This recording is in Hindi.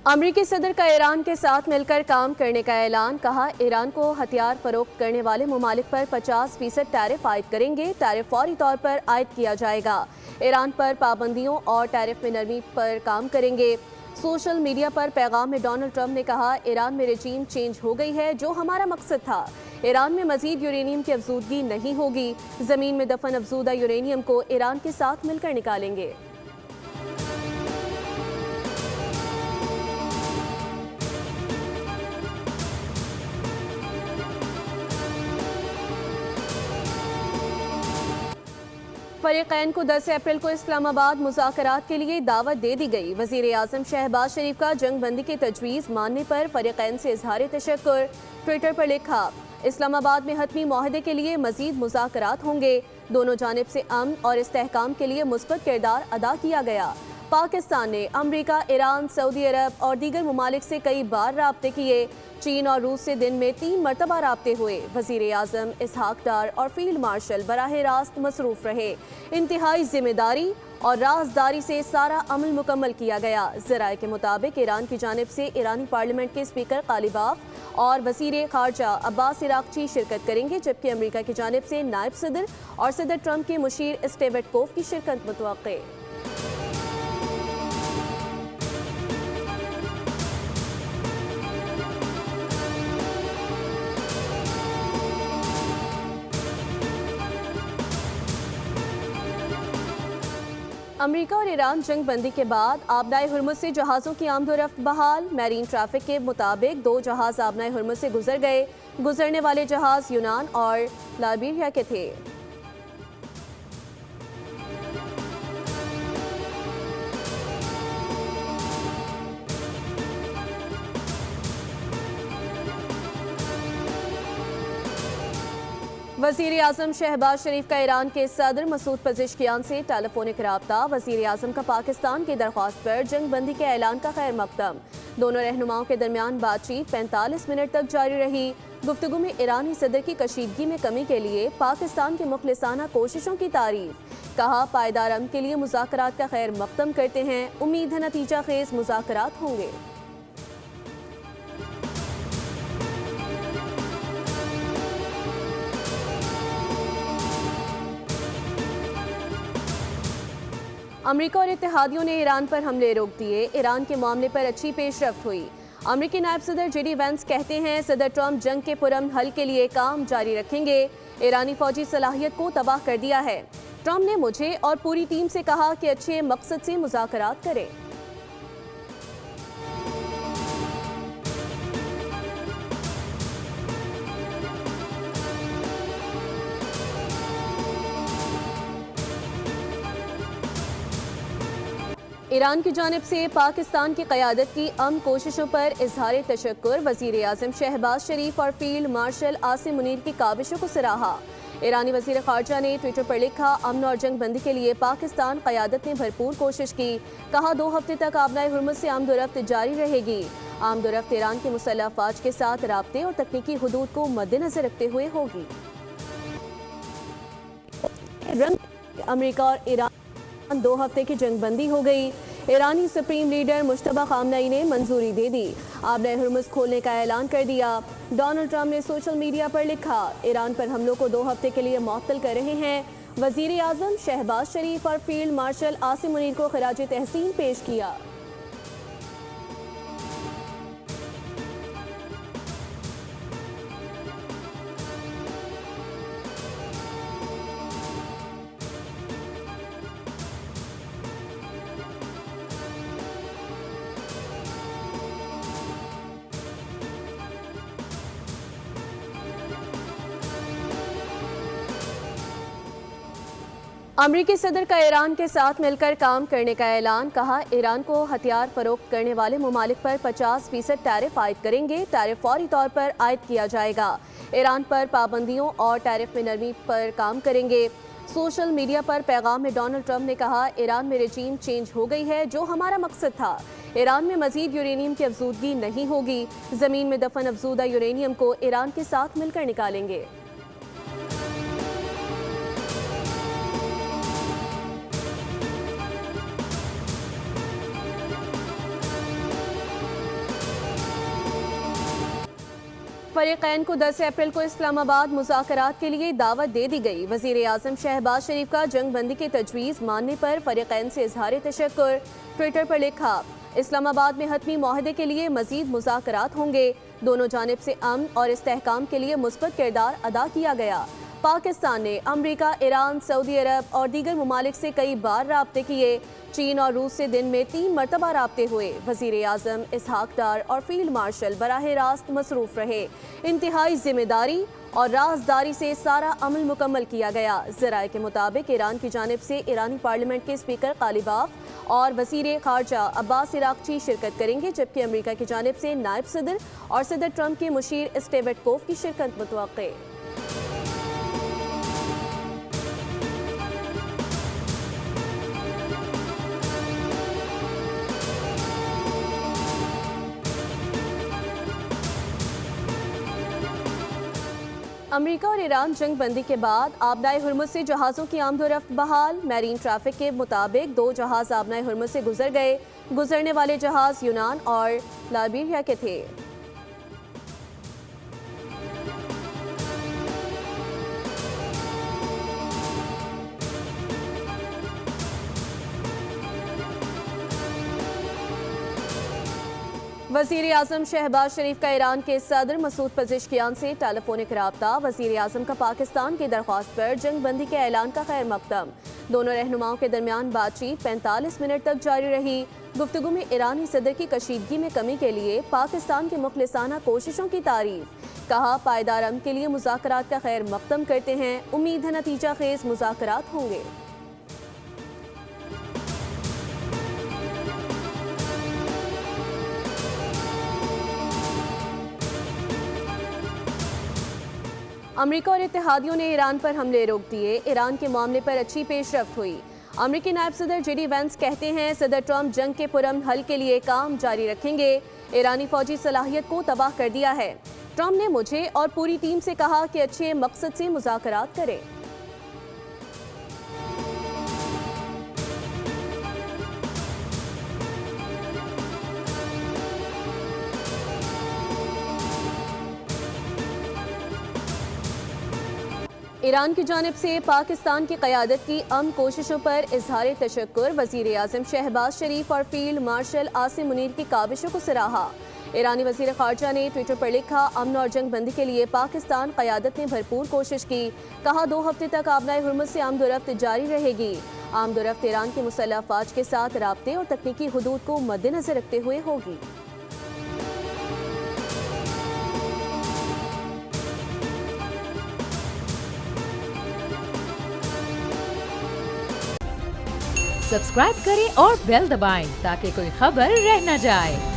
अमरीकी सदर का ईरान के साथ मिलकर काम करने का ऐलान। कहा, ईरान को हथियार फरोख्त करने वाले ममालिक पर 50% टैरिफ आयद करेंगे। टैरिफ फौरी तौर पर आयद किया जाएगा। ईरान पर पाबंदियों और टैरिफ में नरमी पर काम करेंगे। सोशल मीडिया पर पैगाम में डोनाल्ड ट्रंप ने कहा, ईरान में रजीम चेंज हो गई है, जो हमारा मकसद था। ईरान में मजीद यूरेनियम की अफजूदगी नहीं होगी। जमीन में दफन अफजूदा यूरेनियम को ईरान के साथ मिलकर निकालेंगे। फरीकैन को 10 अप्रैल को इस्लामाबाद मुज़ाकरात के लिए दावत दे दी गई। वज़ीर आज़म शहबाज शरीफ का जंग बंदी की तजवीज़ मानने पर फरीकैन से इजहार तशक्कुर। ट्विटर पर लिखा, इस्लामाबाद में हतमी मुआहदे के लिए मज़ीद मुज़ाकरात होंगे। दोनों जानिब से अमन और इस्तेहकाम के लिए मुस्बत किरदार अदा किया गया। पाकिस्तान ने अमरीका, ईरान, सऊदी अरब और दीगर ममालिक से कई बार राब्ते किए। चीन और रूस से दिन में 3 मरतबा राब्ते हुए। वज़ीर आज़म इसहाक डार और फील्ड मार्शल बराह रास्त मसरूफ़ रहे। इंतहाई जिम्मेदारी और राजदारी से सारा अमल मुकम्मल किया गया। ज़राए के मुताबिक ईरान की जानिब से ईरानी पार्लियामेंट के स्पीकर कालिबाफ और वज़ीर ख़ारजा अब्बास इराक़ची शिरकत करेंगे, जबकि अमरीका की जानिब से नायब सदर और सदर ट्रंप के मुशीर स्टेवेटकोफ की शिरकत मुतवक्के। अमरीका और ईरान जंग बंदी के बाद आबनाए हुर्मुज़ से जहाज़ों की आमदोरफ्त बहाल। मैरीन ट्रैफिक के मुताबिक 2 जहाज़ आबनाए हुर्मुज़ से गुजर गए। गुजरने वाले जहाज़ यूनान और लाइबेरिया के थे। वज़ीर आज़म शहबाज शरीफ का ईरान के सदर मसूद पज़ेश्कियान से टेलीफोनिक रब्ता। वज़ीर आज़म का पाकिस्तान की दरख्वास्त पर जंग बंदी के ऐलान का खैर मकदम। दोनों रहनुमाओं के दरमियान बातचीत 45 मिनट तक जारी रही। गुफ्तगू में ईरानी सदर की कशीदगी में कमी के लिए पाकिस्तान के मुखलिसाना कोशिशों की तारीफ। कहा, पायदार अमन के लिए मुज़ाकरात का खैर मकदम करते हैं। उम्मीद है नतीजा खेज मुज़ाकरात होंगे। अमरीका और इत्तेहादियों ने ईरान पर हमले रोक दिए। ईरान के मामले पर अच्छी पेशरफ्त हुई। अमरीकी नायब सदर जेडी वेंस कहते हैं, सदर ट्रंप जंग के पुरअमन हल के लिए काम जारी रखेंगे। ईरानी फौजी सलाहियत को तबाह कर दिया है। ट्रंप ने मुझे और पूरी टीम से कहा कि अच्छे मकसद से मुज़ाकरात करें। ईरान की जानिब से पाकिस्तान की क़यादत की अमन कोशिशों पर इजहार तशक्कुर। वज़ीर आज़म शहबाज शरीफ और फील्ड मार्शल आसिम मुनीर की काविशों को सराहा। ईरानी वज़ीर ख़ारजा ने ट्विटर पर लिखा, अमन और जंग बंदी के लिए पाकिस्तान क़यादत ने भरपूर कोशिश की। कहा, 2 हफ्ते तक आबनाए हुर्मुज़ से आमदोरफ्त जारी रहेगी। आमदोरफ्त ईरान के मुसल्लह अफ़वाज के साथ राब्ते और तकनीकी हुदूद को मद्देनज़र रखते हुए होगी। अमरीका और ईरान 2 हफ्ते की जंग बंदी हो गई। ईरानी सुप्रीम लीडर मुश्तबा खामनई ने मंजूरी दे दी। आबनाए हुर्मुज़ खोलने का ऐलान कर दिया। डोनाल्ड ट्रंप ने सोशल मीडिया पर लिखा, ईरान पर हमलों को 2 हफ्ते के लिए मुअत्तल कर रहे हैं। वज़ीर आज़म शहबाज शरीफ और फील्ड मार्शल आसिम मुनीर को खराज तहसीन पेश किया। अमरीकी सदर का ईरान के साथ मिलकर काम करने का ऐलान। कहा, ईरान को हथियार फरोख्त करने वाले ममालिक पर 50% टैरिफ आयद करेंगे। टैरिफ फौरी तौर पर आयद किया जाएगा। ईरान पर पाबंदियों और टैरिफ में नरमी पर काम करेंगे। सोशल मीडिया पर पैगाम में डोनाल्ड ट्रंप ने कहा, ईरान में रजीम चेंज हो गई है, जो हमारा मकसद था। ईरान में मजीद यूरेनियम की अफजूदगी नहीं होगी। जमीन में दफन अफजूदा यूरेनियम को ईरान के साथ मिलकर निकालेंगे। फरीकैन को 10 अप्रैल को इस्लामाबाद मुज़ाकरात के लिए दावत दे दी गई। वज़ीर आज़म शहबाज शरीफ का जंग बंदी की तजवीज़ मानने पर फरीकैन से इज़हार तशक्कुर। ट्विटर पर लिखा, इस्लामाबाद में हतमी मुआहदे के लिए मज़ीद मुज़ाकरात होंगे। दोनों जानिब से अमन और इस्तेहकाम के लिए मुस्बत किरदार अदा किया गया। पाकिस्तान ने अमरीका, ईरान, सऊदी अरब और दीगर ममालिक से कई बार राब्ते किए। चीन और रूस से दिन में 3 मरतबा राब्ते हुए। वज़ीर आज़म इसहाक डार और फील्ड मार्शल बराह रास्त मसरूफ़ रहे। इंतहाई जिम्मेदारी और राजदारी से सारा अमल मुकम्मल किया गया। ज़राए के मुताबिक ईरान की जानिब से ईरानी पार्लियामेंट के स्पीकर कालिबाफ और वज़ीर ख़ारजा अब्बास इराक़ची शिरकत करेंगे, जबकि अमरीका की जानिब से नायब सदर और सदर ट्रंप के मुशीर स्टीव विटकोफ की शिरकत मुतवक्के। अमरीका और ईरान जंग बंदी के बाद आबनाए हुर्मुज़ से जहाज़ों की आमदोरफ्त बहाल। मैरीन ट्रैफिक के मुताबिक 2 जहाज़ आबनाए हुर्मुज़ से गुजर गए। गुजरने वाले जहाज़ यूनान और लाइबेरिया के थे। वज़ीर आज़म शहबाज शरीफ का ईरान के सदर मसूद पज़ेश्कियान से टेलीफोनिक राब्ता। वज़ीर आज़म का पाकिस्तान की दरख्वास्त पर जंग बंदी के ऐलान का खैर मकदम। दोनों रहनुमाओं के दरमियान बातचीत 45 मिनट तक जारी रही। गुफ्तगू में ईरानी सदर की कशीदगी में कमी के लिए पाकिस्तान की मुखलिसाना कोशिशों की तारीफ। कहा, पायदार अमन के लिए मुज़ाकरात का खैर मकदम करते हैं। उम्मीद है नतीजा खेज मुज़ाकरात होंगे। अमरीका और इत्तेहादियों ने ईरान पर हमले रोक दिए। ईरान के मामले पर अच्छी पेशरफ्त हुई। अमरीकी नायब सदर JD वैंस कहते हैं, सदर ट्रंप जंग के पुरअमन हल के लिए काम जारी रखेंगे। ईरानी फौजी सलाहियत को तबाह कर दिया है। ट्रंप ने मुझे और पूरी टीम से कहा कि अच्छे मकसद से मुज़ाकरात करें। ईरान की जानिब से पाकिस्तान की क़यादत की अमन कोशिशों पर इज़हार तशक्कुर। वज़ीर आज़म शहबाज शरीफ और फील्ड मार्शल आसिम मुनीर की काविशों को सराहा। ईरानी वज़ीर ख़ारजा ने ट्विटर पर लिखा, अमन और जंग बंदी के लिए पाकिस्तान क़यादत ने भरपूर कोशिश की। कहा, 2 हफ्ते तक आबनाए हुर्मुज़ से आमदोरफ्त जारी रहेगी। आमदोरफ्त ईरान की मुसल्लह फ़ौज के साथ राब्ते और तकनीकी हुदूद को मद्देनज़र रखते हुए होगी। सब्सक्राइब करें और बेल दबाएं ताकि कोई खबर रह न जाए।